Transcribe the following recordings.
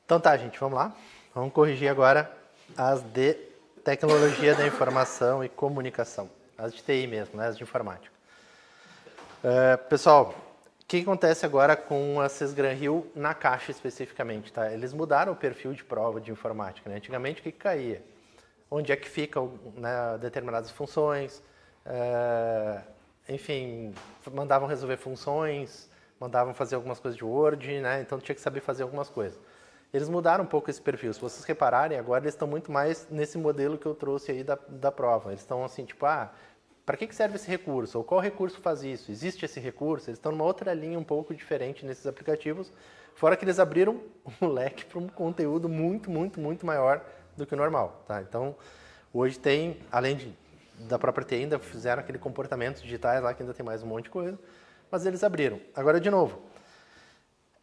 Então tá, gente, vamos lá. Vamos corrigir agora as de tecnologia da informação e comunicação. As de TI mesmo, né? As de informática. Pessoal, o que acontece agora com a Sesgran Hill na Caixa especificamente, tá? Eles mudaram o perfil de prova de informática, né? Antigamente, o que caía? Onde é que ficam, né, determinadas funções, enfim, mandavam resolver funções, mandavam fazer algumas coisas de Word, né? Então tinha que saber fazer algumas coisas. Eles mudaram um pouco esse perfil. Se vocês repararem, agora eles estão muito mais nesse modelo que eu trouxe aí da prova. Eles estão assim, tipo, para que serve esse recurso? Ou qual recurso faz isso? Existe esse recurso? Eles estão numa outra linha um pouco diferente nesses aplicativos, fora que eles abriram um leque para um conteúdo muito, muito, muito maior do que o normal, tá? Então, hoje tem, além da própria TI, ainda fizeram aquele comportamentos digitais lá, que ainda tem mais um monte de coisa, mas eles abriram. Agora, de novo,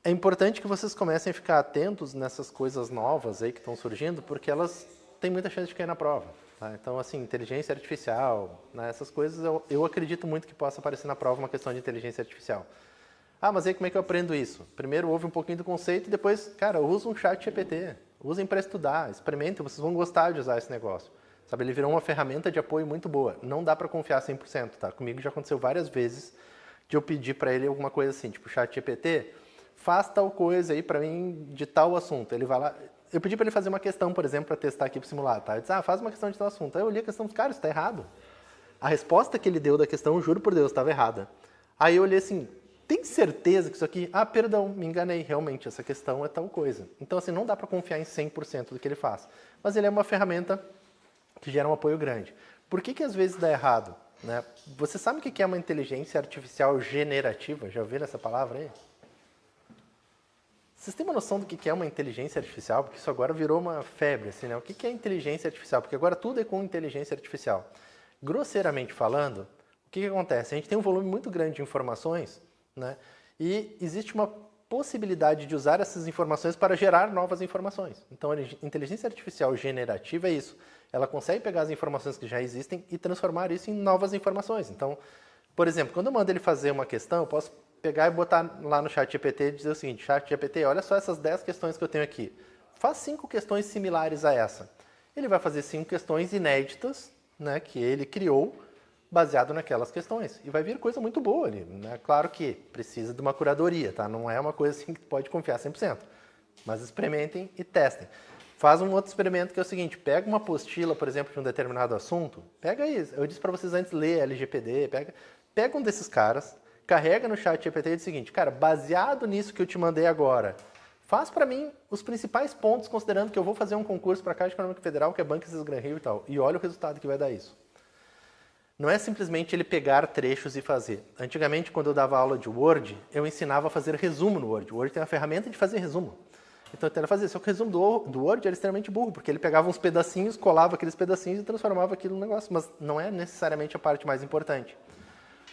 é importante que vocês comecem a ficar atentos nessas coisas novas aí que estão surgindo, porque elas têm muita chance de cair na prova. Tá? Então, assim, inteligência artificial, né, essas coisas, eu acredito muito que possa aparecer na prova uma questão de inteligência artificial. Mas aí como é que eu aprendo isso? Primeiro ouve um pouquinho do conceito e depois, cara, usa um chat GPT. Usem para estudar, experimentem, vocês vão gostar de usar esse negócio. Sabe, ele virou uma ferramenta de apoio muito boa. Não dá para confiar 100%, tá? Comigo já aconteceu várias vezes de eu pedir para ele alguma coisa assim, tipo, chat GPT, faz tal coisa aí para mim de tal assunto. Ele vai lá, eu pedi para ele fazer uma questão, por exemplo, para testar aqui para o simulado, tá? Ele disse, faz uma questão de tal assunto. Aí eu li a questão, cara, isso está errado. A resposta que ele deu da questão, juro por Deus, estava errada. Aí eu olhei assim, tem certeza que isso aqui... perdão, me enganei, realmente, essa questão é tal coisa. Então, assim, não dá para confiar em 100% do que ele faz. Mas ele é uma ferramenta que gera um apoio grande. Por que às vezes dá errado? Né? Você sabe o que é uma inteligência artificial generativa? Já ouviram essa palavra aí? Vocês têm uma noção do que é uma inteligência artificial? Porque isso agora virou uma febre, assim, né? O que é inteligência artificial? Porque agora tudo é com inteligência artificial. Grosseiramente falando, o que acontece? A gente tem um volume muito grande de informações, né? E existe uma possibilidade de usar essas informações para gerar novas informações. Então, a inteligência artificial generativa é isso. Ela consegue pegar as informações que já existem e transformar isso em novas informações. Então, por exemplo, quando eu mando ele fazer uma questão, eu posso pegar e botar lá no chat GPT e dizer o seguinte, chat GPT, olha só essas 10 questões que eu tenho aqui. Faz 5 questões similares a essa. Ele vai fazer 5 questões inéditas, né, que ele criou, baseado naquelas questões. E vai vir coisa muito boa ali. Né? Claro que precisa de uma curadoria, tá? Não é uma coisa assim que pode confiar 100%. Mas experimentem e testem. Faz um outro experimento que é o seguinte, pega uma apostila, por exemplo, de um determinado assunto, pega isso. Eu disse para vocês antes ler LGPD, pega um desses caras, carrega no chat GPT e diz o seguinte, cara, baseado nisso que eu te mandei agora, faz para mim os principais pontos, considerando que eu vou fazer um concurso para a Caixa Econômica Federal, que é Banco Sesgran Rio e tal, e olha o resultado que vai dar isso. Não é simplesmente ele pegar trechos e fazer. Antigamente, quando eu dava aula de Word, eu ensinava a fazer resumo no Word. O Word tem uma ferramenta de fazer resumo. Então, eu tentava fazer. Só que o resumo do Word era extremamente burro, porque ele pegava uns pedacinhos, colava aqueles pedacinhos e transformava aquilo num negócio. Mas não é necessariamente a parte mais importante.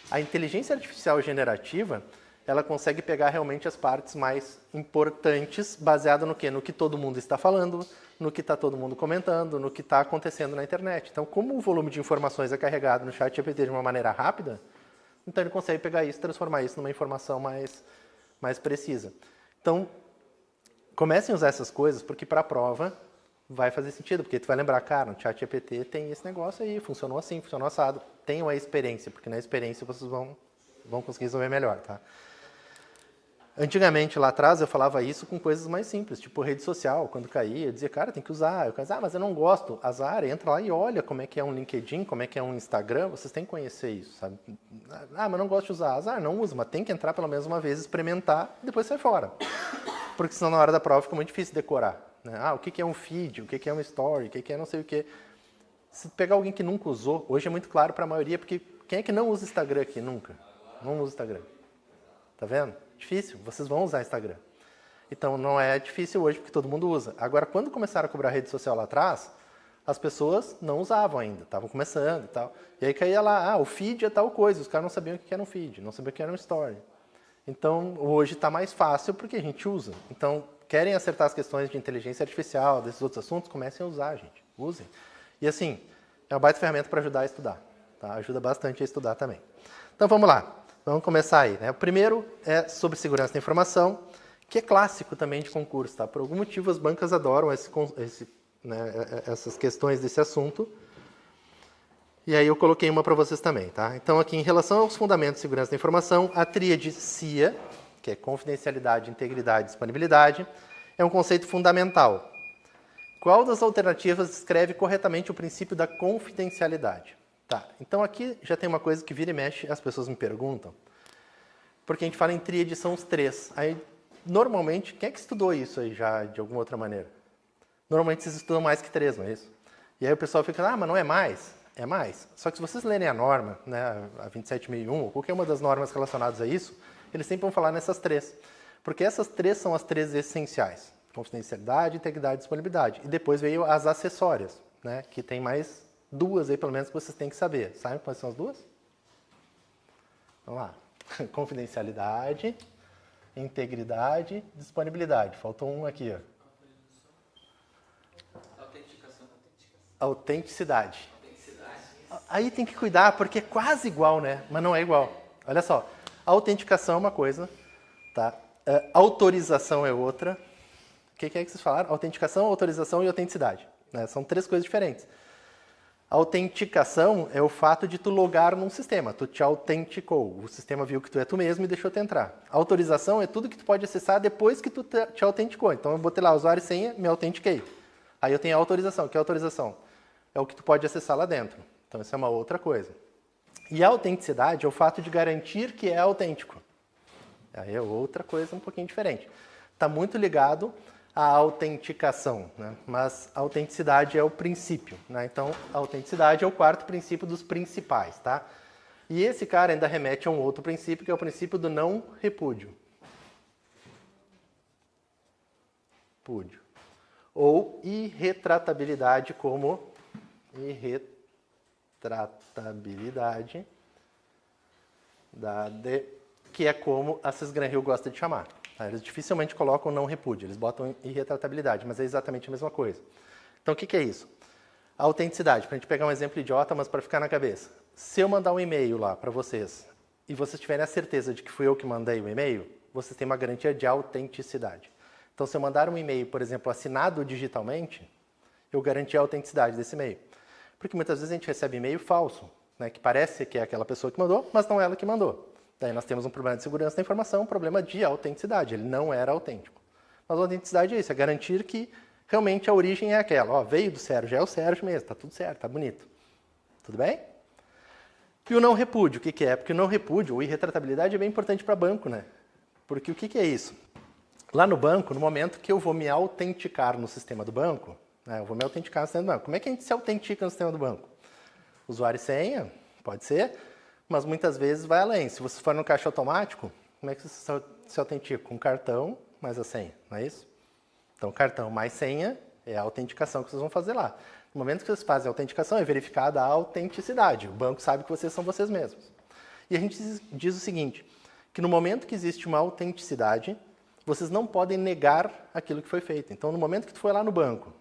A inteligência artificial generativa, ela consegue pegar realmente as partes mais importantes, baseado no quê? No que todo mundo está falando, no que está todo mundo comentando, no que está acontecendo na internet. Então, como o volume de informações é carregado no chat GPT de uma maneira rápida, então ele consegue pegar isso e transformar isso numa informação mais precisa. Então, comecem a usar essas coisas, porque para a prova vai fazer sentido, porque tu vai lembrar, cara, no chat GPT tem esse negócio aí, funcionou assim, funcionou assado. Tenham a experiência, porque na experiência vocês vão conseguir resolver melhor, tá? Antigamente, lá atrás, eu falava isso com coisas mais simples, tipo rede social, quando caía, eu dizia, cara, tem que usar. Eu dizia, mas eu não gosto. Azar, entra lá e olha como é que é um LinkedIn, como é que é um Instagram, vocês têm que conhecer isso, sabe? Mas não gosto de usar. Azar, não usa, mas tem que entrar pelo menos uma vez, experimentar, e depois sai fora. Porque senão na hora da prova fica muito difícil decorar. Né? O que é um feed, o que é um story, o que é não sei o que. Se pegar alguém que nunca usou, hoje é muito claro para a maioria, porque quem é que não usa Instagram aqui nunca? Não usa Instagram. Tá vendo? Difícil, vocês vão usar Instagram. Então não é difícil hoje porque todo mundo usa. Agora, quando começaram a cobrar rede social lá atrás, as pessoas não usavam ainda, estavam começando e tal. E aí caía lá, o feed é tal coisa, os caras não sabiam o que era um feed, não sabiam o que era um story. Então hoje está mais fácil porque a gente usa. Então, querem acertar as questões de inteligência artificial, desses outros assuntos, comecem a usar, gente. Usem. E assim, é uma baita ferramenta para ajudar a estudar. Tá? Ajuda bastante a estudar também. Então vamos lá. Vamos começar aí. Né? O primeiro é sobre segurança da informação, que é clássico também de concurso, tá? Por algum motivo as bancas adoram essas questões desse assunto. E aí eu coloquei uma para vocês também, tá? Então aqui em relação aos fundamentos de segurança da informação, a tríade CIA, que é confidencialidade, integridade e disponibilidade, é um conceito fundamental. Qual das alternativas descreve corretamente o princípio da confidencialidade? Tá, então aqui já tem uma coisa que vira e mexe, as pessoas me perguntam, porque a gente fala em tríade, são os três. Aí, normalmente, quem é que estudou isso aí já de alguma outra maneira? Normalmente vocês estudam mais que três, não é isso? E aí o pessoal fica, mas não é mais? É mais. Só que se vocês lerem a norma, né, a 27001, ou qualquer uma das normas relacionadas a isso, eles sempre vão falar nessas três. Porque essas três são as três essenciais. Confidencialidade, integridade e disponibilidade. E depois veio as acessórias, né, que tem mais duas aí, pelo menos, que vocês têm que saber. Sabem quais são as duas? Vamos lá. Confidencialidade, integridade, disponibilidade. Faltou um aqui, ó. Autenticidade. Aí tem que cuidar, porque é quase igual, né? Mas não é igual. Olha só, autenticação é uma coisa, tá? Autorização é outra. O que é que vocês falaram? Autenticação, autorização e autenticidade. Né? São três coisas diferentes. Autenticação é o fato de tu logar num sistema. Tu te autenticou. O sistema viu que tu é tu mesmo e deixou tu entrar. Autorização é tudo que tu pode acessar depois que tu te autenticou. Então eu botei lá usuário e senha, me autentiquei. Aí eu tenho a autorização. O que é a autorização? É o que tu pode acessar lá dentro. Então, isso é uma outra coisa. E a autenticidade é o fato de garantir que é autêntico. Aí é outra coisa um pouquinho diferente. Está muito ligado à autenticação, né? Mas a autenticidade é o princípio, né? Então, a autenticidade é o quarto princípio dos principais, tá? E esse cara ainda remete a um outro princípio, que é o princípio do não repúdio. Repúdio. Ou irretratabilidade como irretratabilidade, que é como a Cisgran-Hill gosta de chamar. Tá? Eles dificilmente colocam não repúdio, eles botam irretratabilidade, mas é exatamente a mesma coisa. Então, o que é isso? A autenticidade, para a gente pegar um exemplo idiota, mas para ficar na cabeça. Se eu mandar um e-mail lá para vocês, e vocês tiverem a certeza de que fui eu que mandei o e-mail, vocês têm uma garantia de autenticidade. Então, se eu mandar um e-mail, por exemplo, assinado digitalmente, eu garanti a autenticidade desse e-mail. Porque muitas vezes a gente recebe e-mail falso, né, que parece que é aquela pessoa que mandou, mas não é ela que mandou. Daí nós temos um problema de segurança da informação, um problema de autenticidade. Ele não era autêntico. Mas a autenticidade é isso, é garantir que realmente a origem é aquela. Ó, veio do Sérgio, é o Sérgio mesmo, tá tudo certo, tá bonito. Tudo bem? E o não repúdio, o que é? Porque o não repúdio, ou irretratabilidade, é bem importante para banco, né? Porque o que é isso? Lá no banco, no momento que eu vou me autenticar no sistema do banco, eu vou me autenticar no sistema do banco. Como é que a gente se autentica no sistema do banco? Usuário e senha, pode ser, mas muitas vezes vai além. Se você for no caixa automático, como é que você se autentica? Com cartão mais a senha, não é isso? Então, cartão mais senha é a autenticação que vocês vão fazer lá. No momento que vocês fazem a autenticação, é verificada a autenticidade. O banco sabe que vocês são vocês mesmos. E a gente diz o seguinte, que no momento que existe uma autenticidade, vocês não podem negar aquilo que foi feito. Então, no momento que tu foi lá no banco,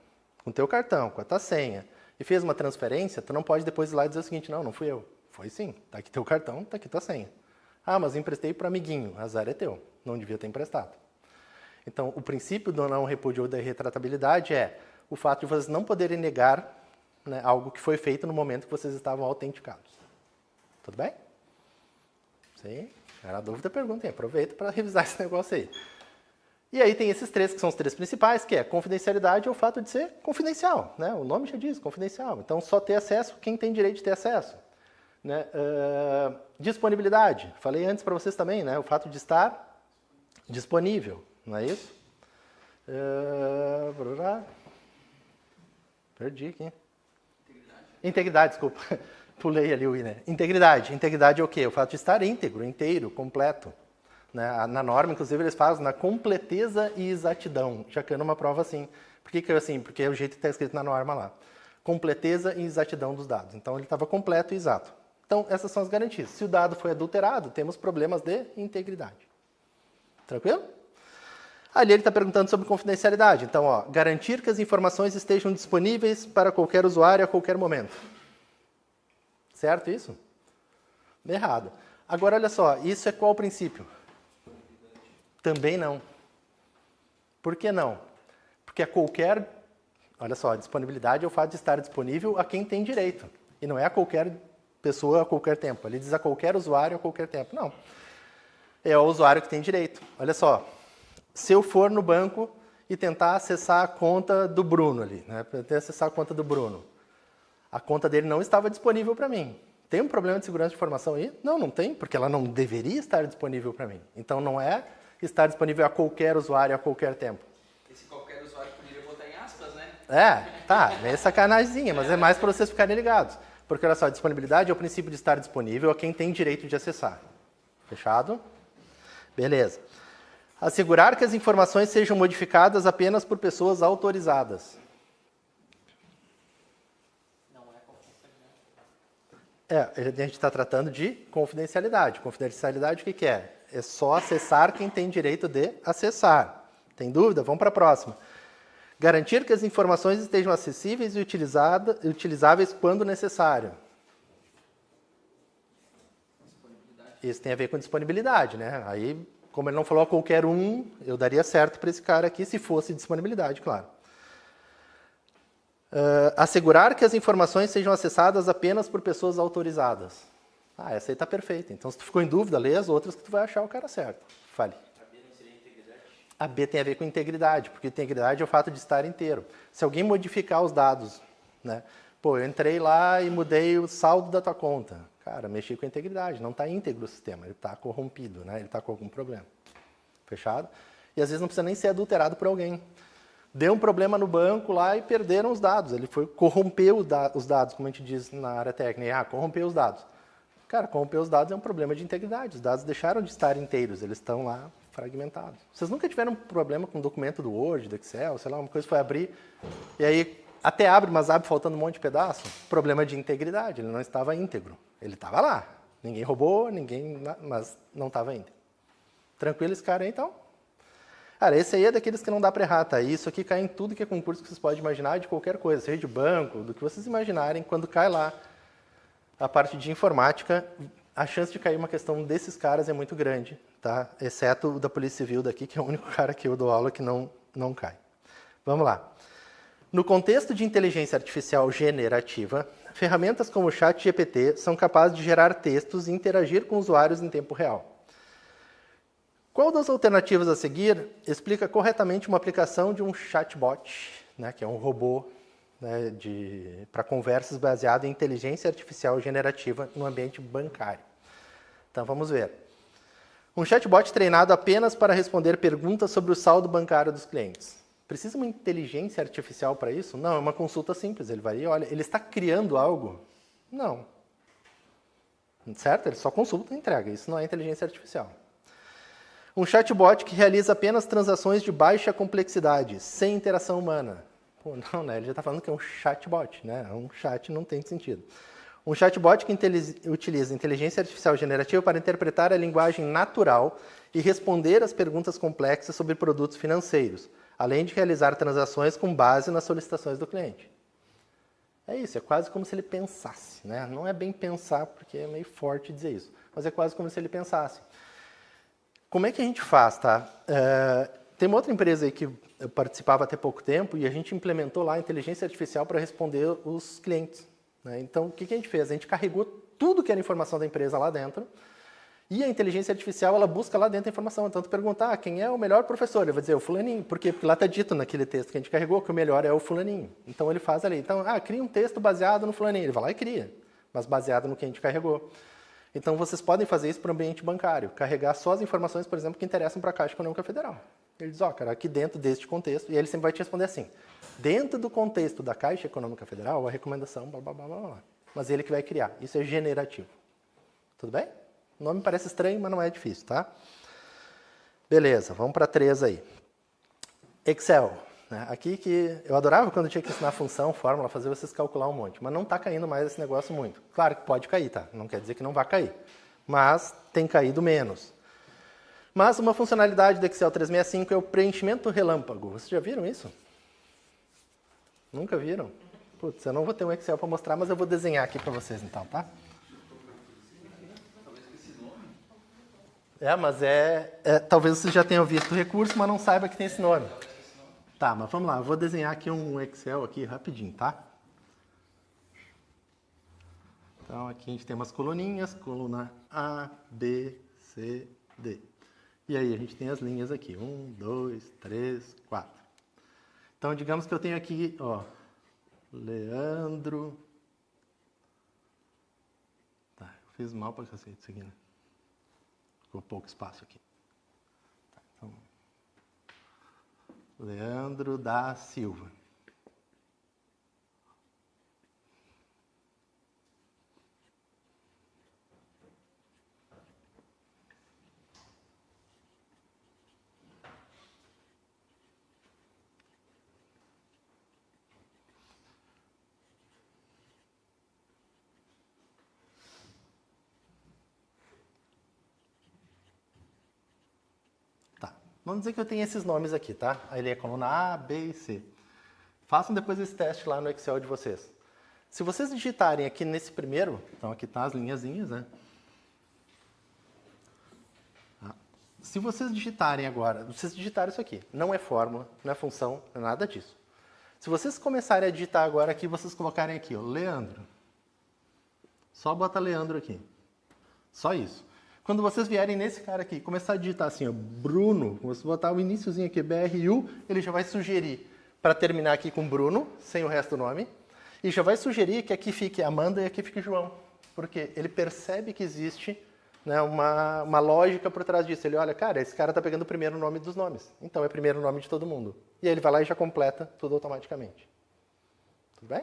com o teu cartão, com a tua senha, e fez uma transferência, tu não pode depois ir lá e dizer o seguinte, não fui eu. Foi sim, tá aqui teu cartão, tá aqui tua senha. Ah, mas eu emprestei para amiguinho, azar é teu, não devia ter emprestado. Então, o princípio do não repúdio ou da irretratabilidade é o fato de vocês não poderem negar, né, algo que foi feito no momento que vocês estavam autenticados. Tudo bem? Sim? Era dúvida, perguntem, aproveita para revisar esse negócio aí. E aí tem esses três, que são os três principais, que é confidencialidade é o fato de ser confidencial, né? O nome já diz, confidencial. Então, só ter acesso quem tem direito de ter acesso. Né? Disponibilidade, falei antes para vocês também, né? O fato de estar disponível, não é isso? Perdi aqui. Integridade, desculpa. Pulei ali o I, né? Integridade. Integridade é o quê? O fato de estar íntegro, inteiro, completo. Né? Na norma, inclusive, eles fazem na completeza e exatidão, já que é uma prova assim. Por que é assim? Porque é o jeito que está escrito na norma lá. Completeza e exatidão dos dados. Então, ele estava completo e exato. Então, essas são as garantias. Se o dado foi adulterado, temos problemas de integridade. Tranquilo? Ali ele está perguntando sobre confidencialidade. Então, ó, garantir que as informações estejam disponíveis para qualquer usuário a qualquer momento. Certo isso? Errado. Agora, olha só, isso é qual princípio? Também não. Por que não? Porque olha só, disponibilidade é o fato de estar disponível a quem tem direito. E não é a qualquer pessoa a qualquer tempo. Ele diz a qualquer usuário a qualquer tempo. Não. É o usuário que tem direito. Olha só, se eu for no banco e tentar acessar a conta do Bruno ali, né? Tentar acessar a conta do Bruno. A conta dele não estava disponível para mim. Tem um problema de segurança de informação aí? Não, não tem, porque ela não deveria estar disponível para mim. Então não é estar disponível a qualquer usuário a qualquer tempo. Esse qualquer usuário poderia botar em aspas, né? Tá, é sacanagemzinha, mas é mais para vocês ficarem ligados. Porque olha só, a disponibilidade é o princípio de estar disponível a quem tem direito de acessar. Fechado? Beleza. Assegurar que as informações sejam modificadas apenas por pessoas autorizadas. Não é confidencialidade. A gente está tratando de confidencialidade. Confidencialidade o que é? É só acessar quem tem direito de acessar. Tem dúvida? Vamos para a próxima. Garantir que as informações estejam acessíveis e utilizáveis quando necessário. Isso tem a ver com disponibilidade, né? Aí, como ele não falou a qualquer um, eu daria certo para esse cara aqui, se fosse disponibilidade, claro. Assegurar que as informações sejam acessadas apenas por pessoas autorizadas. Essa aí está perfeita. Então, se tu ficou em dúvida, lê as outras que tu vai achar o cara certo. Fale. A B não seria integridade? A B tem a ver com integridade, porque integridade é o fato de estar inteiro. Se alguém modificar os dados, né? Pô, eu entrei lá e mudei o saldo da tua conta. Cara, mexi com a integridade, não está íntegro o sistema, ele está corrompido, né? Ele está com algum problema. Fechado? E às vezes não precisa nem ser adulterado por alguém. Deu um problema no banco lá e perderam os dados. Ele corrompeu os dados, como a gente diz na área técnica. Corrompeu os dados. Cara, corromper os dados é um problema de integridade. Os dados deixaram de estar inteiros, eles estão lá fragmentados. Vocês nunca tiveram um problema com um documento do Word, do Excel, sei lá, uma coisa foi abrir, e aí até abre, mas abre faltando um monte de pedaço? Problema de integridade, ele não estava íntegro. Ele estava lá. Ninguém roubou, mas não estava íntegro. Tranquilo esse cara aí, então? Cara, esse aí é daqueles que não dá para errar, tá? Isso aqui cai em tudo que é concurso que vocês podem imaginar, de qualquer coisa, seja de banco, do que vocês imaginarem, quando cai lá a parte de informática, a chance de cair uma questão desses caras é muito grande, tá? Exceto o da Polícia Civil daqui, que é o único cara que eu dou aula que não cai. Vamos lá. No contexto de inteligência artificial generativa, ferramentas como o ChatGPT são capazes de gerar textos e interagir com usuários em tempo real. Qual das alternativas a seguir explica corretamente uma aplicação de um chatbot, né, que é um robô, né, para conversas baseado em inteligência artificial generativa no ambiente bancário? Então vamos ver. Um chatbot treinado apenas para responder perguntas sobre o saldo bancário dos clientes. Precisa uma inteligência artificial para isso? Não, é uma consulta simples. Ele vai e olha, ele está criando algo? Não. Certo? Ele só consulta e entrega. Isso não é inteligência artificial. Um chatbot que realiza apenas transações de baixa complexidade, sem interação humana. Pô, não, né? Ele já está falando que é um chatbot, né? Um chat não tem sentido. Um chatbot que utiliza inteligência artificial generativa para interpretar a linguagem natural e responder às perguntas complexas sobre produtos financeiros, além de realizar transações com base nas solicitações do cliente. É isso, é quase como se ele pensasse, né? Não é bem pensar, porque é meio forte dizer isso, mas é quase como se ele pensasse. Como é que a gente faz, tá? Tem uma outra empresa aí que eu participava até pouco tempo e a gente implementou lá a inteligência artificial para responder os clientes, né? Então, o que a gente fez? A gente carregou tudo que era informação da empresa lá dentro e a inteligência artificial, ela busca lá dentro a informação. Então, tu perguntar quem é o melhor professor, ele vai dizer o fulaninho. Por quê? Porque lá está dito naquele texto que a gente carregou que o melhor é o fulaninho. Então, ele faz ali. Então, cria um texto baseado no fulaninho. Ele vai lá e cria, mas baseado no que a gente carregou. Então, vocês podem fazer isso para o ambiente bancário. Carregar só as informações, por exemplo, que interessam para a Caixa Econômica Federal. Ele diz, cara, aqui dentro deste contexto, e ele sempre vai te responder assim, dentro do contexto da Caixa Econômica Federal, a recomendação, blá, blá, blá, blá, blá. Mas ele que vai criar. Isso é generativo. Tudo bem? O nome parece estranho, mas não é difícil, tá? Beleza, vamos para 3 aí. Excel. Né? Aqui que eu adorava quando tinha que ensinar função, fórmula, fazer vocês calcular um monte. Mas não está caindo mais esse negócio muito. Claro que pode cair, tá? Não quer dizer que não vai cair. Mas tem caído menos. Mas uma funcionalidade do Excel 365 é o preenchimento relâmpago. Vocês já viram isso? Nunca viram? Putz, eu não vou ter um Excel para mostrar, mas eu vou desenhar aqui para vocês então, tá? Mas talvez vocês já tenham visto o recurso, mas não saiba que tem esse nome. Tá, mas vamos lá. Eu vou desenhar aqui um Excel aqui rapidinho, tá? Então, aqui a gente tem umas coluninhas, coluna A, B, C, D. E aí a gente tem as linhas aqui, 1, 2, 3, 4. Então, digamos que eu tenho aqui, ó, Leandro... Tá, eu fiz mal pra cacete isso aqui, né? Ficou pouco espaço aqui. Tá, então... Leandro da Silva. Vamos dizer que eu tenho esses nomes aqui, tá? Aí ele é coluna A, B e C. Façam depois esse teste lá no Excel de vocês. Se vocês digitarem aqui nesse primeiro, então aqui tá as linhazinhas, né? Se vocês digitarem agora, vocês digitaram isso aqui, não é fórmula, não é função, não é nada disso. Se vocês começarem a digitar agora aqui, vocês colocarem aqui, ó, Leandro. Só bota Leandro aqui. Só isso. Quando vocês vierem nesse cara aqui, começar a digitar assim, ó, Bruno, você botar o iniciozinho aqui, BRU, ele já vai sugerir para terminar aqui com Bruno, sem o resto do nome, e já vai sugerir que aqui fique Amanda e aqui fique João, porque ele percebe que existe, né, uma lógica por trás disso. Ele olha, cara, esse cara está pegando o primeiro nome dos nomes, então é o primeiro nome de todo mundo. E aí ele vai lá e já completa tudo automaticamente. Tudo bem?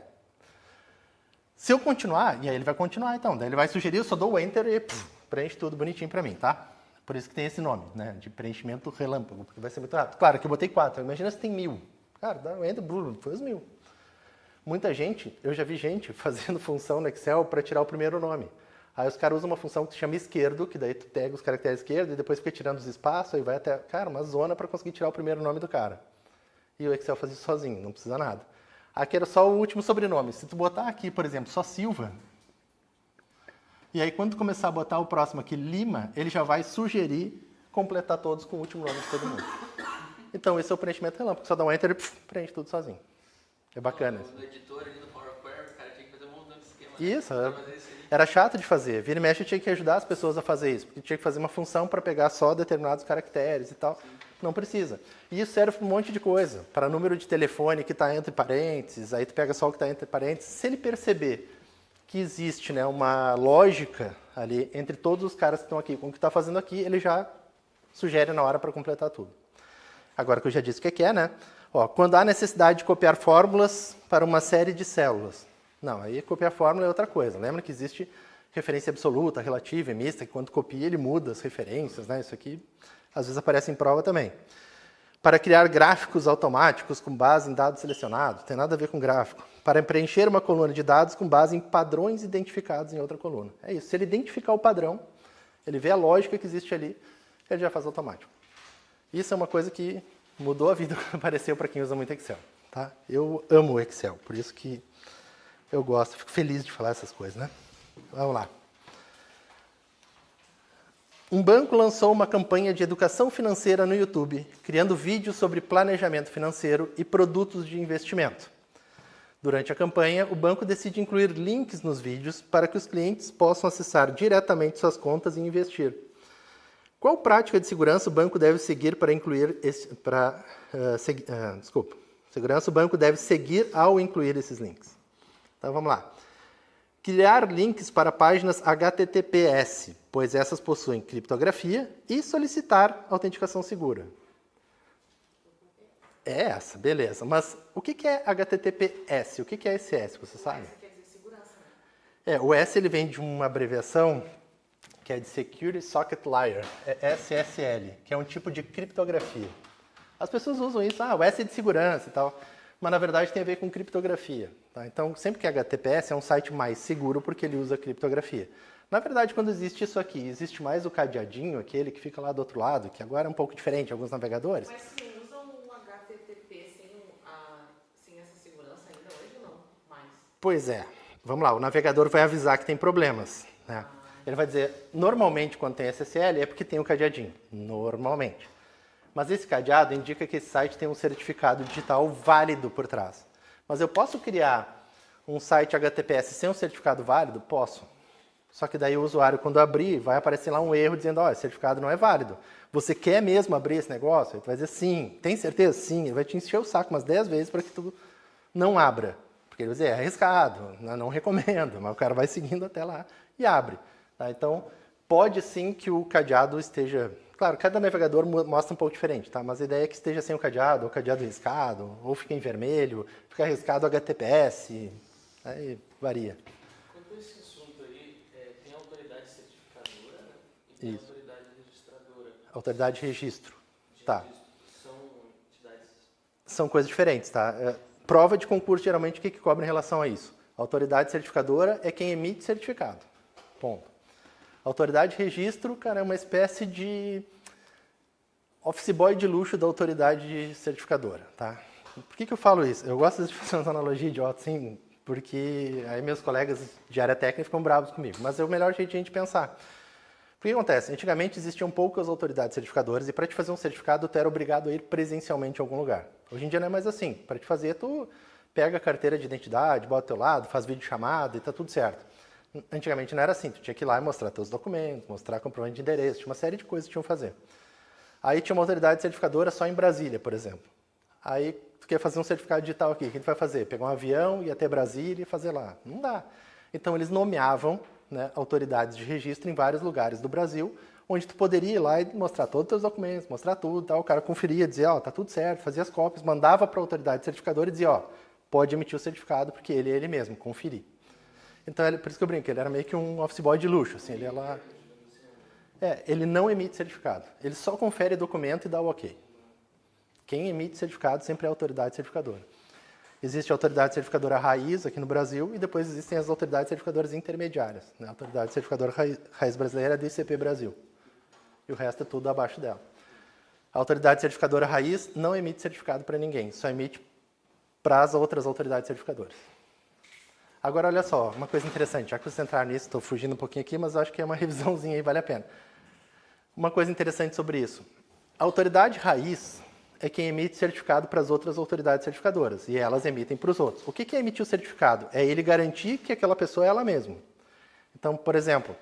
Se eu continuar, e aí ele vai continuar então, daí ele vai sugerir, eu só dou o Enter e preenche tudo bonitinho para mim, tá? Por isso que tem esse nome, né, de preenchimento relâmpago, porque vai ser muito rápido. Claro que eu botei 4, imagina se tem 1000. Cara, dá o Enter, foi os 1000. Muita gente, eu já vi gente fazendo função no Excel para tirar o primeiro nome. Aí os caras usam uma função que se chama esquerdo, que daí tu pega os caracteres esquerdos e depois fica tirando os espaços, aí vai até, cara, uma zona para conseguir tirar o primeiro nome do cara. E o Excel faz isso sozinho, não precisa nada. Aqui era só o último sobrenome. Se tu botar aqui, por exemplo, só Silva, e aí quando tu começar a botar o próximo aqui, Lima, ele já vai sugerir completar todos com o último nome de todo mundo. Então esse é o preenchimento relâmpago, só dá um Enter e preenche tudo sozinho. É bacana. No editor ali no Power Query, o cara tinha que fazer um montão de esquema. Isso, era chato de fazer. Vira e mexe, eu tinha que ajudar as pessoas a fazer isso, porque tinha que fazer uma função para pegar só determinados caracteres e tal. Sim. Não precisa. E isso serve para um monte de coisa. Para número de telefone que está entre parênteses, aí tu pega só o que está entre parênteses. Se ele perceber que existe, né, uma lógica ali entre todos os caras que estão aqui com o que está fazendo aqui, ele já sugere na hora para completar tudo. Agora que eu já disse o que é, né? Ó, quando há necessidade de copiar fórmulas para uma série de células. Não, aí copiar fórmula é outra coisa. Lembra que existe referência absoluta, relativa e mista, que quando copia ele muda as referências, né? Isso aqui às vezes aparece em prova também. Para criar gráficos automáticos com base em dados selecionados, tem nada a ver com gráfico. Para preencher uma coluna de dados com base em padrões identificados em outra coluna. É isso, se ele identificar o padrão, ele vê a lógica que existe ali, ele já faz automático. Isso é uma coisa que mudou a vida quando apareceu para quem usa muito Excel. Tá? Eu amo o Excel, por isso que eu gosto, fico feliz de falar essas coisas, né? Vamos lá. Um banco lançou uma campanha de educação financeira no YouTube, criando vídeos sobre planejamento financeiro e produtos de investimento. Durante a campanha, o banco decide incluir links nos vídeos para que os clientes possam acessar diretamente suas contas e investir. Qual prática de segurança o banco deve seguir para incluir segurança o banco deve seguir ao incluir esses links? Então vamos lá. Criar links para páginas HTTPS, pois essas possuem criptografia, e solicitar autenticação segura. É essa, beleza. Mas o que é HTTPS? O que é esse S, você sabe? S quer dizer segurança, né? O S ele vem de uma abreviação que é de Security Socket Layer, é SSL, que é um tipo de criptografia. As pessoas usam isso, o S é de segurança e tal, mas na verdade tem a ver com criptografia. Tá? Então, sempre que é HTTPS é um site mais seguro porque ele usa criptografia. Na verdade, quando existe isso aqui, existe mais o cadeadinho, aquele que fica lá do outro lado, que agora é um pouco diferente em alguns navegadores. Mas sim, usam o HTTP sem essa segurança ainda hoje ou não? Mais? Pois é. Vamos lá, o navegador vai avisar que tem problemas. Né? Ele vai dizer, normalmente quando tem SSL é porque tem o cadeadinho. Normalmente. Mas esse cadeado indica que esse site tem um certificado digital válido por trás. Mas eu posso criar um site HTTPS sem um certificado válido? Posso. Só que daí o usuário, quando abrir, vai aparecer lá um erro dizendo, ó, esse certificado não é válido. Você quer mesmo abrir esse negócio? Ele vai dizer sim. Tem certeza? Sim. Ele vai te encher o saco umas 10 vezes para que tu não abra. Porque ele vai dizer, é arriscado, não recomendo. Mas o cara vai seguindo até lá e abre. Tá? Então, pode sim que o cadeado esteja... Claro, cada navegador mostra um pouco diferente, tá? Mas a ideia é que esteja sem o cadeado, ou cadeado riscado, ou fica em vermelho, fica riscado HTTPS, aí varia. Quanto a esse assunto aí, tem autoridade certificadora, né? E tem Isso. autoridade registradora. Autoridade de registro. Tá. São entidades... São coisas diferentes, tá? Prova de concurso, geralmente, o que cobra em relação a isso? A autoridade certificadora é quem emite certificado. Ponto. Autoridade de registro, cara, é uma espécie de office boy de luxo da autoridade certificadora, tá? Por que eu falo isso? Eu gosto de fazer uma analogia idiota, assim, porque aí meus colegas de área técnica ficam bravos comigo, mas é o melhor jeito de a gente pensar. O que acontece? Antigamente existiam poucas autoridades certificadoras e para te fazer um certificado, tu era obrigado a ir presencialmente a algum lugar. Hoje em dia não é mais assim. Para te fazer, tu pega a carteira de identidade, bota ao teu lado, faz videochamada e tá tudo certo. Antigamente não era assim, tu tinha que ir lá e mostrar teus documentos, mostrar comprovante de endereço, tinha uma série de coisas que tinham que fazer. Aí tinha uma autoridade certificadora só em Brasília, por exemplo. Aí tu quer fazer um certificado digital aqui, o que tu vai fazer? Pegar um avião, ir até Brasília e fazer lá. Não dá. Então eles nomeavam, né, autoridades de registro em vários lugares do Brasil, onde tu poderia ir lá e mostrar todos os teus documentos, mostrar tudo, tal. O cara conferia, dizia, ó, tá tudo certo, fazia as cópias, mandava para a autoridade certificadora e dizia, ó, pode emitir o certificado porque ele é ele mesmo, conferir. Então, por isso que eu brinco, ele era meio que um office boy de luxo, assim, ele ia lá... ele não emite certificado, ele só confere documento e dá o ok. Quem emite certificado sempre é a autoridade certificadora. Existe a autoridade certificadora raiz aqui no Brasil e depois existem as autoridades certificadoras intermediárias. Né? A autoridade certificadora raiz brasileira é do ICP Brasil. E o resto é tudo abaixo dela. A autoridade certificadora raiz não emite certificado para ninguém, só emite para as outras autoridades certificadoras. Agora, olha só, uma coisa interessante, já que vocês entraram nisso, estou fugindo um pouquinho aqui, mas acho que é uma revisãozinha aí, vale a pena. Uma coisa interessante sobre isso. A autoridade raiz é quem emite certificado para as outras autoridades certificadoras, e elas emitem para os outros. O que é emitir o certificado? É ele garantir que aquela pessoa é ela mesma. Então, por exemplo,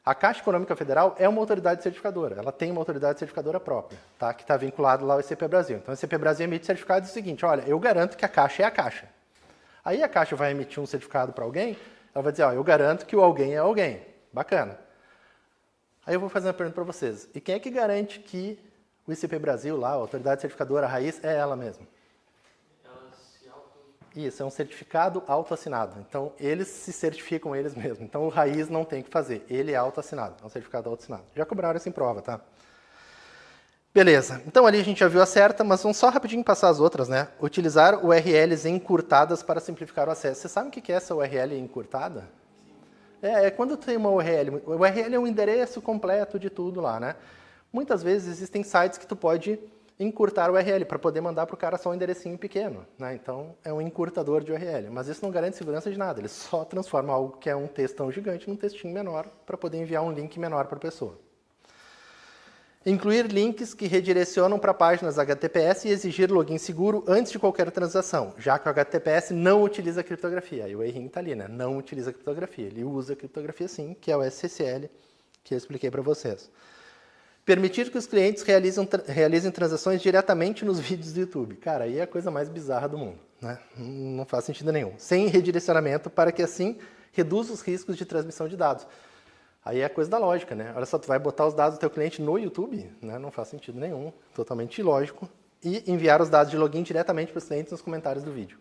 a Caixa Econômica Federal é uma autoridade certificadora, ela tem uma autoridade certificadora própria, tá? Que está vinculado lá ao ICP Brasil. Então, o ICP Brasil emite certificado do seguinte, olha, eu garanto que a Caixa é a Caixa. Aí a Caixa vai emitir um certificado para alguém, ela vai dizer, ó, eu garanto que o alguém é alguém. Bacana. Aí eu vou fazer uma pergunta para vocês. E quem é que garante que o ICP Brasil, lá, a autoridade certificadora raiz, é ela mesma? Ela se auto... Isso, é um certificado autoassinado. Então, eles se certificam eles mesmos. Então, o raiz não tem o que fazer. Ele é autoassinado, é um certificado autoassinado. Já cobraram isso em prova, tá? Beleza, então ali a gente já viu a certa, mas vamos só rapidinho passar as outras, né? Utilizar URLs encurtadas para simplificar o acesso. Você sabe o que é essa URL encurtada? É quando tem uma URL. O URL é um endereço completo de tudo lá, né? Muitas vezes existem sites que tu pode encurtar o URL para poder mandar para o cara só um enderecinho pequeno, né? Então é um encurtador de URL, mas isso não garante segurança de nada. Ele só transforma algo que é um textão gigante num textinho menor para poder enviar um link menor para a pessoa. Incluir links que redirecionam para páginas HTTPS e exigir login seguro antes de qualquer transação, já que o HTTPS não utiliza criptografia. Aí o errinho está ali, né? Não utiliza criptografia. Ele usa criptografia sim, que é o SSL, que eu expliquei para vocês. Permitir que os clientes realizem transações diretamente nos vídeos do YouTube. Cara, aí é a coisa mais bizarra do mundo, né? Não faz sentido nenhum. Sem redirecionamento para que assim reduza os riscos de transmissão de dados. Aí é coisa da lógica, né? Olha só, tu vai botar os dados do teu cliente no YouTube, né? Não faz sentido nenhum, totalmente ilógico. E enviar os dados de login diretamente para os clientes nos comentários do vídeo.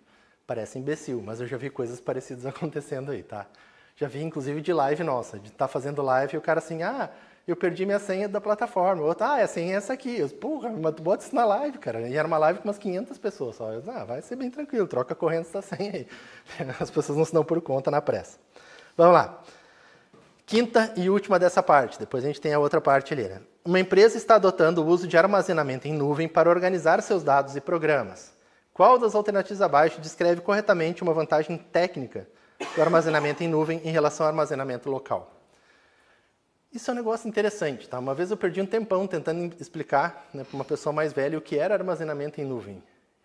Parece imbecil, mas eu já vi coisas parecidas acontecendo aí, tá? Já vi, inclusive, de live nossa, de estar fazendo live e o cara assim, eu perdi minha senha da plataforma. O outro, a senha é essa aqui. Eu, porra, mas tu bota isso na live, cara. E era uma live com umas 500 pessoas só. Eu, vai ser bem tranquilo, troca correndo essa senha aí. As pessoas não se dão por conta na pressa. Vamos lá. Quinta e última dessa parte, depois a gente tem a outra parte ali, né? Uma empresa está adotando o uso de armazenamento em nuvem para organizar seus dados e programas. Qual das alternativas abaixo descreve corretamente uma vantagem técnica do armazenamento em nuvem em relação ao armazenamento local? Isso é um negócio interessante, tá? Uma vez eu perdi um tempão tentando explicar, né, para uma pessoa mais velha o que era armazenamento em nuvem.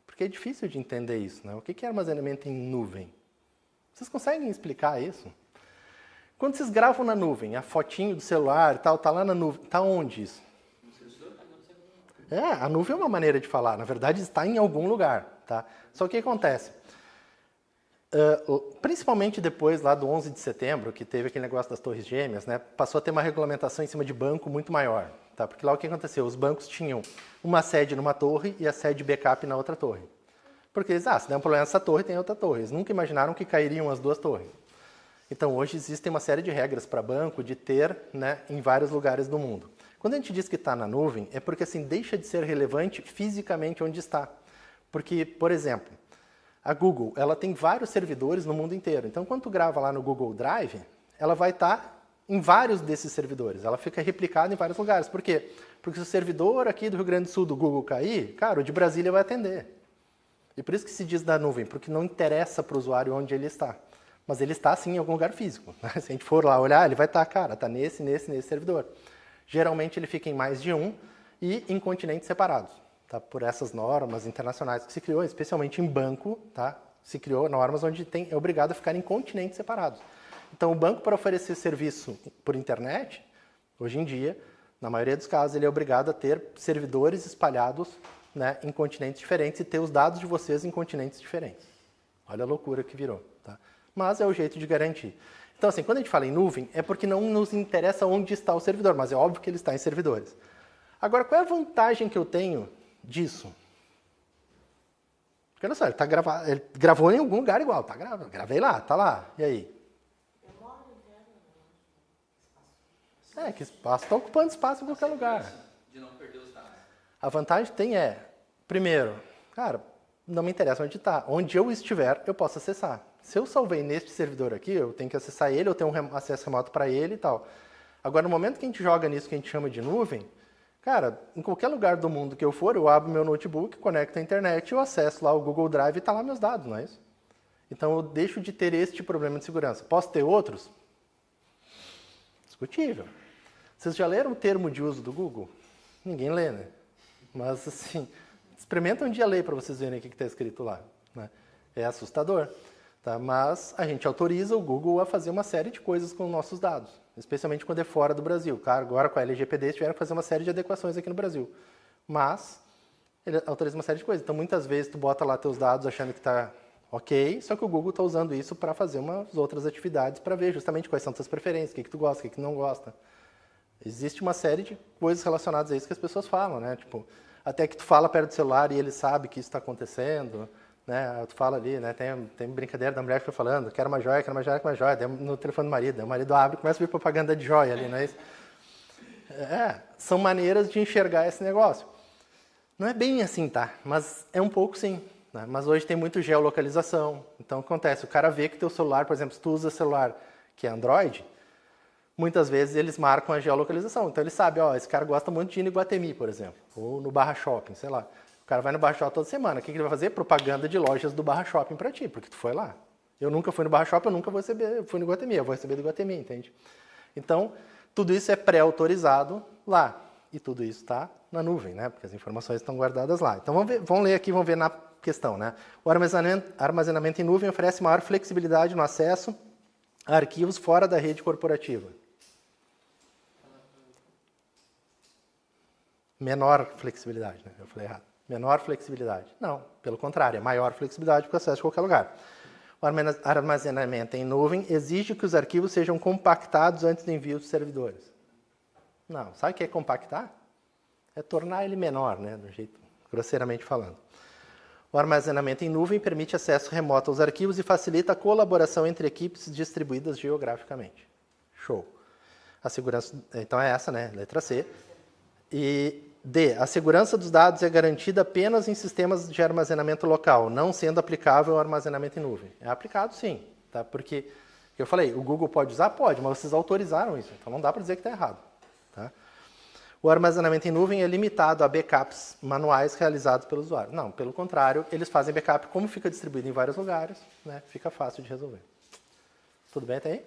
Porque é difícil de entender isso, né? O que é armazenamento em nuvem? Vocês conseguem explicar isso? Quando vocês gravam na nuvem, a fotinho do celular e tal, tá lá na nuvem, tá onde isso? A nuvem é uma maneira de falar, na verdade está em algum lugar, tá? Só que o que acontece? Principalmente depois lá do 11 de setembro, que teve aquele negócio das torres gêmeas, né, passou a ter uma regulamentação em cima de banco muito maior. Tá? Porque lá o que aconteceu? Os bancos tinham uma sede numa torre e a sede backup na outra torre. Porque eles, se der um problema nessa torre, tem outra torre. Eles nunca imaginaram que cairiam as duas torres. Então hoje existem uma série de regras para banco de ter, né, em vários lugares do mundo. Quando a gente diz que está na nuvem, é porque assim deixa de ser relevante fisicamente onde está. Porque, por exemplo, a Google, ela tem vários servidores no mundo inteiro. Então, quando tu grava lá no Google Drive, ela vai estar em vários desses servidores. Ela fica replicada em vários lugares. Por quê? Porque se o servidor aqui do Rio Grande do Sul do Google cair, cara, o de Brasília vai atender. E por isso que se diz da nuvem, porque não interessa para o usuário onde ele está. Mas ele está, sim, em algum lugar físico. Se a gente for lá olhar, ele vai estar, cara, está nesse servidor. Geralmente ele fica em mais de um e em continentes separados. Tá, por essas normas internacionais que se criou, especialmente em banco, tá, se criou normas onde é obrigado a ficar em continentes separados. Então, o banco, para oferecer serviço por internet, hoje em dia, na maioria dos casos, ele é obrigado a ter servidores espalhados, né, em continentes diferentes e ter os dados de vocês em continentes diferentes. Olha a loucura que virou. Tá? Mas é o jeito de garantir. Então, assim, quando a gente fala em nuvem, é porque não nos interessa onde está o servidor, mas é óbvio que ele está em servidores. Agora, qual é a vantagem que eu tenho disso? Porque olha só, ele gravou em algum lugar igual, tá gravando, gravei lá, tá lá, e aí? Que espaço está ocupando espaço em qualquer lugar. De não perder os dados. A vantagem tem primeiro, cara, não me interessa onde está, onde eu estiver, eu posso acessar. Se eu salvei neste servidor aqui, eu tenho que acessar ele, eu tenho um acesso remoto para ele e tal. Agora, no momento que a gente joga nisso que a gente chama de nuvem, cara, em qualquer lugar do mundo que eu for, eu abro meu notebook, conecto a internet, eu acesso lá o Google Drive e está lá meus dados, não é isso? Então eu deixo de ter este problema de segurança. Posso ter outros? Discutível. Vocês já leram o termo de uso do Google? Ninguém lê, né? Mas assim, experimentem um dia ler para vocês verem o que está escrito lá. Né? É assustador. Tá? Mas a gente autoriza o Google a fazer uma série de coisas com os nossos dados, especialmente quando é fora do Brasil. Claro, agora com a LGPD tiveram que fazer uma série de adequações aqui no Brasil. Mas ele autoriza uma série de coisas. Então, muitas vezes, tu bota lá teus dados achando que está ok, só que o Google está usando isso para fazer umas outras atividades para ver justamente quais são tuas preferências, o que tu gosta, o que tu não gosta. Existe uma série de coisas relacionadas a isso que as pessoas falam, né? Tipo, até que tu fala perto do celular e ele sabe que isso está acontecendo. Né, tu fala ali, né, tem brincadeira da mulher que foi falando, quero uma joia, quero uma joia, quero uma joia, no telefone do marido, o marido abre e começa a vir propaganda de joia ali, não é isso? São maneiras de enxergar esse negócio. Não é bem assim, tá? Mas é um pouco sim. Né? Mas hoje tem muito geolocalização, então acontece, o cara vê que teu celular, por exemplo, se tu usa celular que é Android, muitas vezes eles marcam a geolocalização, então ele sabe, esse cara gosta muito de ir no Iguatemi, por exemplo, ou no Barra Shopping, sei lá. O cara vai no Barra Shopping toda semana. O que ele vai fazer? Propaganda de lojas do Barra Shopping para ti, porque tu foi lá. Eu nunca fui no Barra Shopping, eu nunca vou receber, eu fui no Iguatemi, eu vou receber do Iguatemi, entende? Então, tudo isso é pré-autorizado lá. E tudo isso está na nuvem, né? Porque as informações estão guardadas lá. Então, vamos ler aqui, vamos ver na questão, né? O armazenamento em nuvem oferece maior flexibilidade no acesso a arquivos fora da rede corporativa. Menor flexibilidade, né? Eu falei errado. Menor flexibilidade. Não, pelo contrário, é maior flexibilidade para o acesso a qualquer lugar. O armazenamento em nuvem exige que os arquivos sejam compactados antes do envio dos servidores. Não, sabe o que é compactar? É tornar ele menor, né, do jeito grosseiramente falando. O armazenamento em nuvem permite acesso remoto aos arquivos e facilita a colaboração entre equipes distribuídas geograficamente. Show. A segurança, então é essa, né, letra C. E D. A segurança dos dados é garantida apenas em sistemas de armazenamento local, não sendo aplicável ao armazenamento em nuvem. É aplicado sim, tá? Porque, eu falei, o Google pode usar? Pode, mas vocês autorizaram isso, então não dá para dizer que está errado. Tá? O armazenamento em nuvem é limitado a backups manuais realizados pelo usuário. Não, pelo contrário, eles fazem backup, como fica distribuído em vários lugares, né? Fica fácil de resolver. Tudo bem até aí?